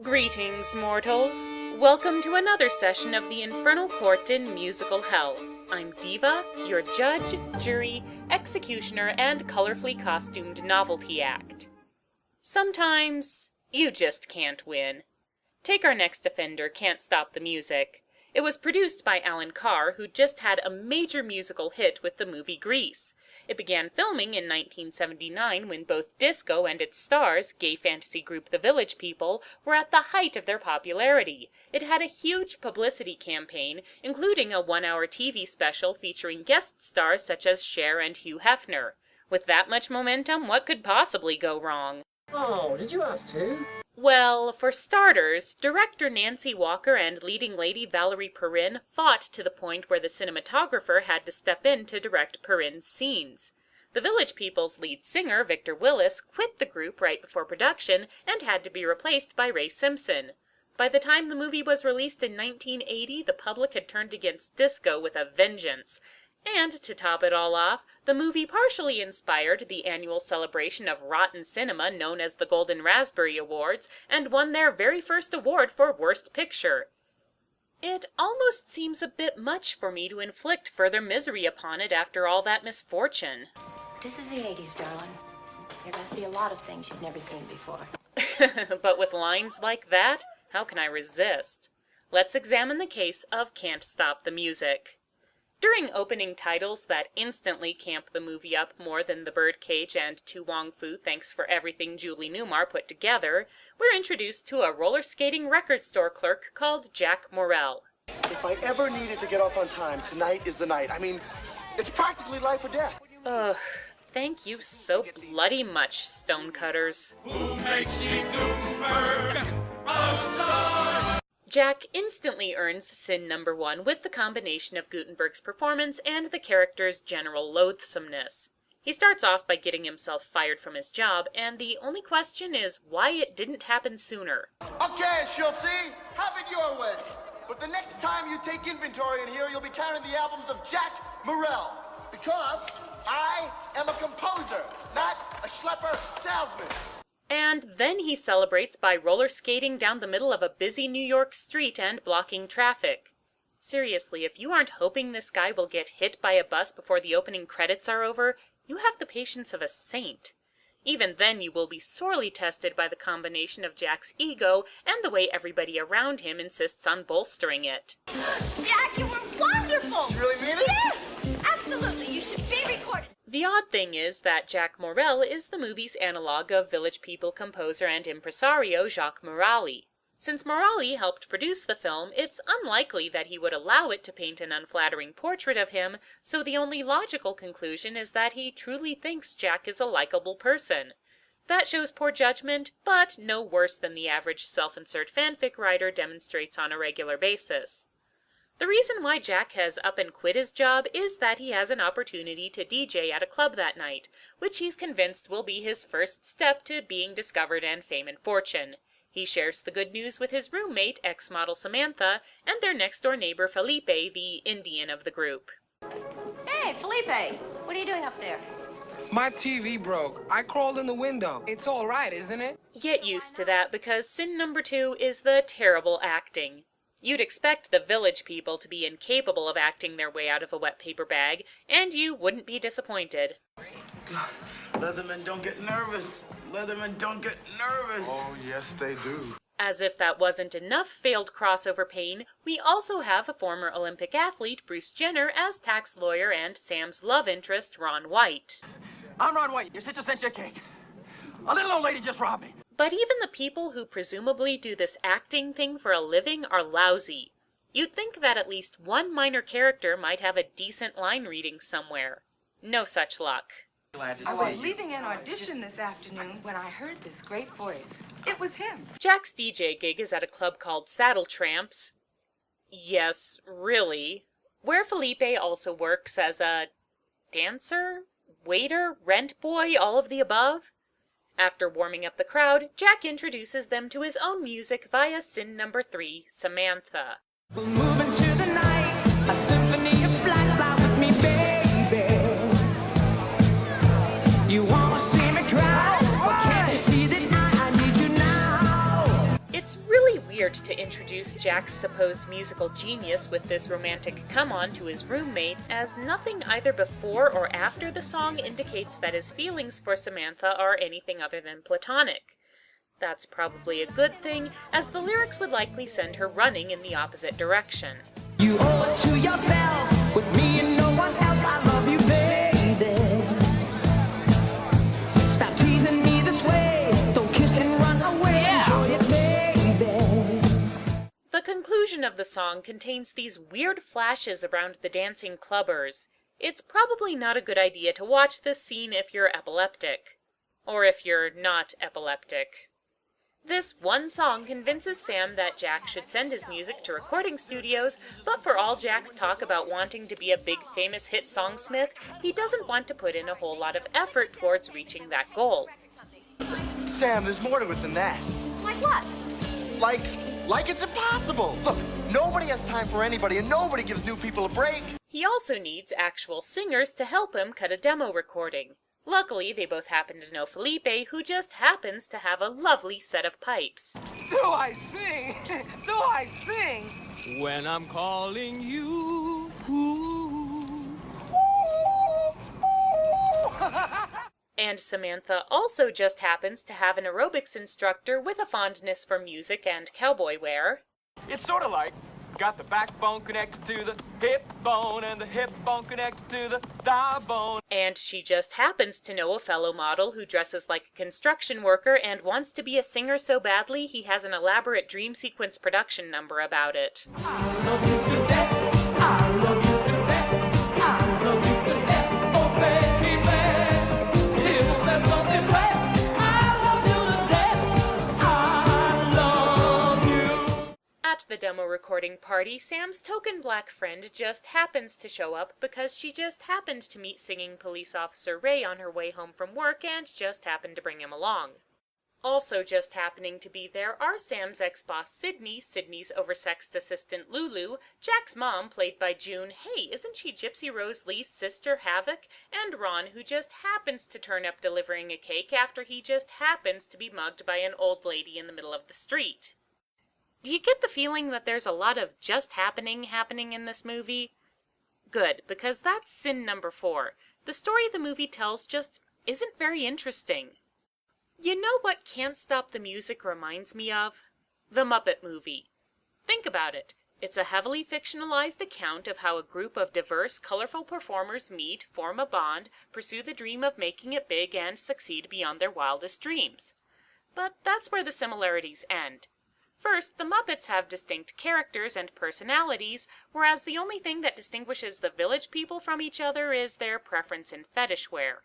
Greetings, mortals. Welcome to another session of the Infernal Court in Musical Hell. I'm Diva, your judge, jury, executioner, and colorfully costumed novelty act. Sometimes, you just can't win. Take our next offender, Can't Stop the Music. It was produced by Alan Carr, who just had a major musical hit with the movie Grease. It began filming in 1979 when both disco and its stars, gay fantasy group The Village People, were at the height of their popularity. It had a huge publicity campaign, including a one-hour TV special featuring guest stars such as Cher and Hugh Hefner. With that much momentum, what could possibly go wrong? Oh, did you have to? Well, for starters, director Nancy Walker and leading lady Valerie Perrin fought to the point where the cinematographer had to step in to direct Perrin's scenes. The Village People's lead singer, Victor Willis, quit the group right before production and had to be replaced by Ray Simpson. By the time the movie was released in 1980, the public had turned against disco with a vengeance. And, to top it all off, the movie partially inspired the annual celebration of rotten cinema known as the Golden Raspberry Awards, and won their very first award for Worst Picture. It almost seems a bit much for me to inflict further misery upon it after all that misfortune. This is the 80s, darling. You're gonna see a lot of things you've never seen before. But with lines like that, how can I resist? Let's examine the case of Can't Stop the Music. During opening titles that instantly camp the movie up more than The Birdcage and To Wong Fu Thanks for Everything Julie Newmar put together, we're introduced to a roller skating record store clerk called Jack Morrell. If I ever needed to get off on time, tonight is the night. I mean, it's practically life or death. Ugh, thank you so bloody much, Stonecutters. Who makes Gutenberg a star? Jack instantly earns sin number 1 with the combination of Gutenberg's performance and the character's general loathsomeness. He starts off by getting himself fired from his job, and the only question is why it didn't happen sooner. Okay, Schultze, have it your way. But the next time you take inventory in here, you'll be carrying the albums of Jack Morrell. Because I am a composer, not a schlepper salesman. And then he celebrates by roller skating down the middle of a busy New York street and blocking traffic. Seriously, if you aren't hoping this guy will get hit by a bus before the opening credits are over, you have the patience of a saint. Even then you will be sorely tested by the combination of Jack's ego and the way everybody around him insists on bolstering it. Jack, you were wonderful! You really mean it? Yes! Absolutely, you should be recorded. The odd thing is that Jack Morrell is the movie's analog of Village People composer and impresario Jacques Morali. Since Morali helped produce the film, it's unlikely that he would allow it to paint an unflattering portrait of him, so the only logical conclusion is that he truly thinks Jack is a likable person. That shows poor judgment, but no worse than the average self-insert fanfic writer demonstrates on a regular basis. The reason why Jack has up and quit his job is that he has an opportunity to DJ at a club that night, which he's convinced will be his first step to being discovered and fame and fortune. He shares the good news with his roommate, ex-model Samantha, and their next-door neighbor Felipe, the Indian of the group. Hey, Felipe, what are you doing up there? My TV broke. I crawled in the window. It's all right, isn't it? Get used to that, because sin number 2 is the terrible acting. You'd expect the Village People to be incapable of acting their way out of a wet paper bag, and you wouldn't be disappointed. God, Leathermen don't get nervous. Leathermen don't get nervous. Oh, yes, they do. As if that wasn't enough failed crossover pain, we also have a former Olympic athlete, Bruce Jenner, as tax lawyer and Sam's love interest, Ron White. I'm Ron White, your sister sent you a cake. A little old lady just robbed me. But even the people who presumably do this acting thing for a living are lousy. You'd think that at least one minor character might have a decent line reading somewhere. No such luck. Glad to I see was you. leaving an audition this afternoon when I heard this great voice. It was him. Jack's DJ gig is at a club called Saddle Tramps. Yes, really. Where Felipe also works as a dancer, waiter, rent boy, all of the above. After warming up the crowd, Jack introduces them to his own music via sin number 3, Samantha. We're moving to the night, a symphony of flat, fly with me, baby. You wanna see me cry? Well, can't you see that I need you now? It's really weird to introduce Jack's supposed musical genius with this romantic come-on to his roommate, as nothing either before or after the song indicates that his feelings for Samantha are anything other than platonic. That's probably a good thing, as the lyrics would likely send her running in the opposite direction. You owe it to yourself, with me and no one else. I love you, baby. Stop teasing me this way. Don't kiss and run away. Enjoy it, baby. The conclusion of the song contains these weird flashes around the dancing clubbers. It's probably not a good idea to watch this scene if you're epileptic. Or if you're not epileptic. This one song convinces Sam that Jack should send his music to recording studios, but for all Jack's talk about wanting to be a big famous hit songsmith, he doesn't want to put in a whole lot of effort towards reaching that goal. Sam, there's more to it than that. Like what? Like it's impossible. Look, nobody has time for anybody, and nobody gives new people a break. He also needs actual singers to help him cut a demo recording. Luckily, they both happen to know Felipe, who just happens to have a lovely set of pipes. Do I sing? Do I sing? When I'm calling you. And Samantha also just happens to have an aerobics instructor with a fondness for music and cowboy wear. It's sort of like, got the backbone connected to the hip bone, and the hip bone connected to the thigh bone. And she just happens to know a fellow model who dresses like a construction worker and wants to be a singer so badly he has an elaborate dream sequence production number about it. I love you to death. I love you to death. I love you to death. Oh, baby, till there's nothing left. I love you to death. I love you. At the demo recording party, Sam's token black friend just happens to show up because she just happened to meet singing police officer Ray on her way home from work and just happened to bring him along. Also just happening to be there are Sam's ex-boss Sydney, Sydney's oversexed assistant Lulu, Jack's mom, played by June, hey, isn't she Gypsy Rose Lee's sister Havoc, and Ron, who just happens to turn up delivering a cake after he just happens to be mugged by an old lady in the middle of the street. Do you get the feeling that there's a lot of just happening in this movie? Good, because that's sin number 4. The story the movie tells just isn't very interesting. You know what Can't Stop the Music reminds me of? The Muppet Movie. Think about it. It's a heavily fictionalized account of how a group of diverse, colorful performers meet, form a bond, pursue the dream of making it big, and succeed beyond their wildest dreams. But that's where the similarities end. First, the Muppets have distinct characters and personalities, whereas the only thing that distinguishes the Village People from each other is their preference in fetish wear.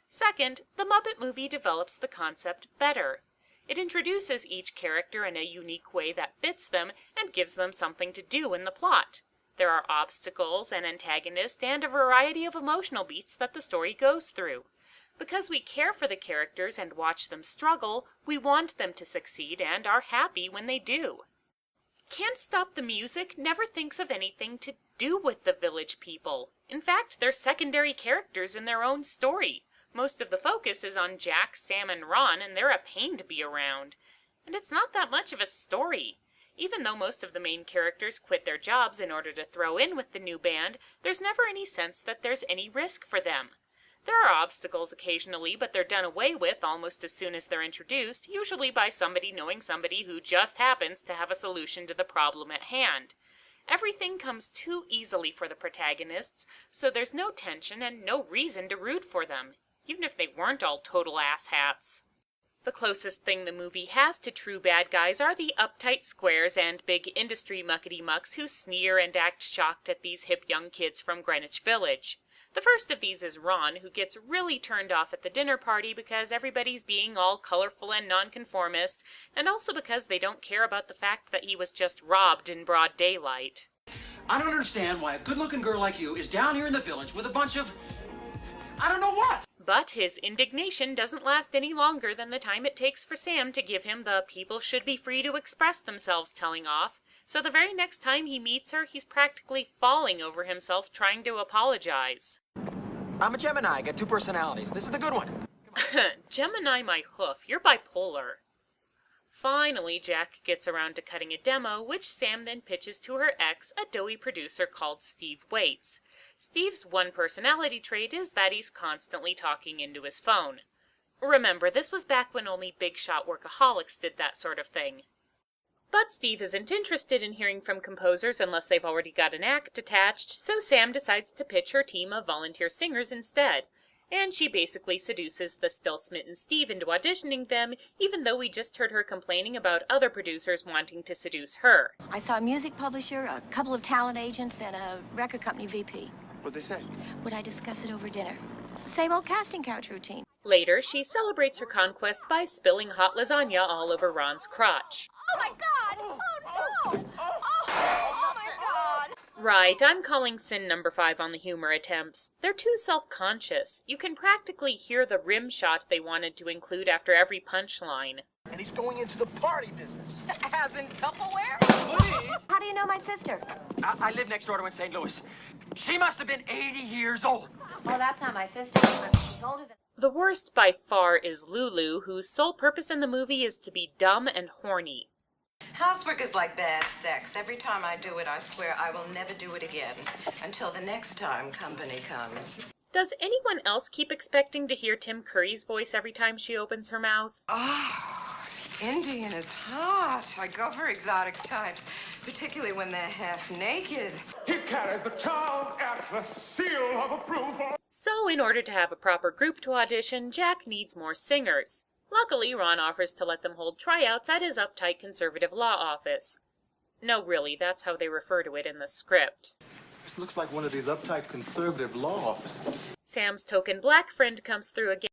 Second, the Muppet Movie develops the concept better. It introduces each character in a unique way that fits them and gives them something to do in the plot. There are obstacles, an antagonist, and a variety of emotional beats that the story goes through. Because we care for the characters and watch them struggle, we want them to succeed and are happy when they do. Can't Stop the Music never thinks of anything to do with the Village People. In fact, they're secondary characters in their own story. Most of the focus is on Jack, Sam, and Ron, and they're a pain to be around. And it's not that much of a story. Even though most of the main characters quit their jobs in order to throw in with the new band, there's never any sense that there's any risk for them. There are obstacles occasionally, but they're done away with almost as soon as they're introduced, usually by somebody knowing somebody who just happens to have a solution to the problem at hand. Everything comes too easily for the protagonists, so there's no tension and no reason to root for them, even if they weren't all total asshats. The closest thing the movie has to true bad guys are the uptight squares and big industry muckety-mucks who sneer and act shocked at these hip young kids from Greenwich Village. The first of these is Ron, who gets really turned off at the dinner party because everybody's being all colorful and nonconformist, and also because they don't care about the fact that he was just robbed in broad daylight. I don't understand why a good-looking girl like you is down here in the village with a bunch of... I don't know what! But his indignation doesn't last any longer than the time it takes for Sam to give him the people should be free to express themselves telling off, so the very next time he meets her, he's practically falling over himself trying to apologize. I'm a Gemini, I got 2 personalities. This is the good one. Gemini my hoof, you're bipolar. Finally, Jack gets around to cutting a demo, which Sam then pitches to her ex, a doughy producer called Steve Waits. Steve's one personality trait is that he's constantly talking into his phone. Remember, this was back when only big-shot workaholics did that sort of thing. But Steve isn't interested in hearing from composers unless they've already got an act attached, so Sam decides to pitch her team of volunteer singers instead. And she basically seduces the still-smitten Steve into auditioning them, even though we just heard her complaining about other producers wanting to seduce her. I saw a music publisher, a couple of talent agents, and a record company VP. What'd they say? Would I discuss it over dinner? It's the same old casting couch routine. Later, she celebrates her conquest by spilling hot lasagna all over Ron's crotch. Oh my God! Oh no! Oh my God! Right, I'm calling sin number 5 on the humor attempts. They're too self-conscious. You can practically hear the rim shot they wanted to include after every punchline. And he's going into the party business. As in Tupperware? How do you know my sister? I live next door to her in St. Louis. She must have been 80 years old. Oh, that's not my sister. She's older than... The worst by far is Lulu, whose sole purpose in the movie is to be dumb and horny. Housework is like bad sex. Every time I do it, I swear I will never do it again. Until the next time company comes. Does anyone else keep expecting to hear Tim Curry's voice every time she opens her mouth? Oh, the Indian is hot. I go for exotic types, particularly when they're half naked. He carries the Charles Atlas seal of approval. So, in order to have a proper group to audition, Jack needs more singers. Luckily, Ron offers to let them hold tryouts at his uptight conservative law office. No, really, that's how they refer to it in the script. This looks like one of these uptight conservative law offices. Sam's token black friend comes through again.